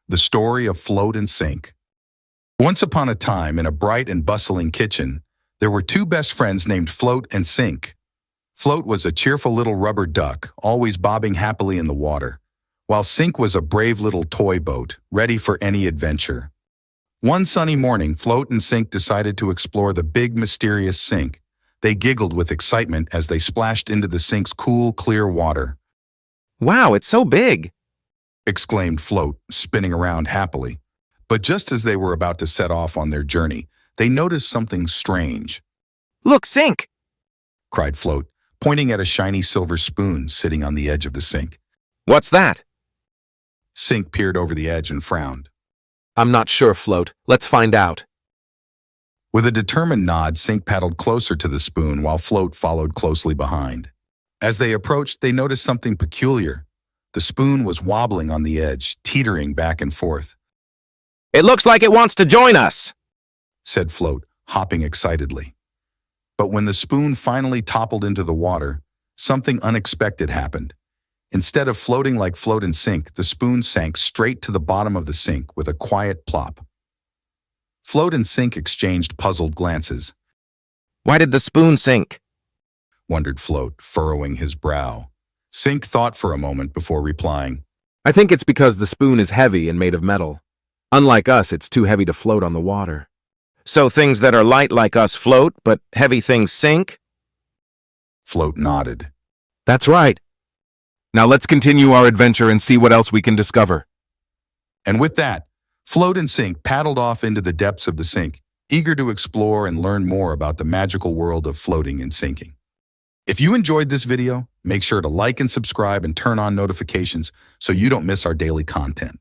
The story of Float and Sink. Once upon a time, in a bright and bustling kitchen, there were two best friends named Float and Sink. Float was a cheerful little rubber duck, always bobbing happily in the water, while Sink was a brave little toy boat, ready for any adventure. One sunny morning, Float and Sink decided to explore the big, mysterious sink. They giggled with excitement as they splashed into the sink's cool, clear water. Wow, it's so big! Exclaimed Float, spinning around happily. But just as they were about to set off on their journey, they noticed something strange. Look, Sink! Cried Float, pointing at a shiny silver spoon sitting on the edge of the sink. What's that? Sink peered over the edge and frowned. I'm not sure, Float. Let's find out. With a determined nod, Sink paddled closer to the spoon while Float followed closely behind. As they approached, they noticed something peculiar. The spoon was wobbling on the edge, teetering back and forth. It looks like it wants to join us, said Float, hopping excitedly. But when the spoon finally toppled into the water, something unexpected happened. Instead of floating like Float and Sink, the spoon sank straight to the bottom of the sink with a quiet plop. Float and Sink exchanged puzzled glances. Why did the spoon sink? Wondered Float, furrowing his brow. Sink thought for a moment before replying. I think it's because the spoon is heavy and made of metal. Unlike us, it's too heavy to float on the water. So things that are light like us float, but heavy things sink? Float nodded. That's right. Now let's continue our adventure and see what else we can discover. And with that, Float and Sink paddled off into the depths of the sink, eager to explore and learn more about the magical world of floating and sinking. If you enjoyed this video, make sure to like and subscribe and turn on notifications so you don't miss our daily content.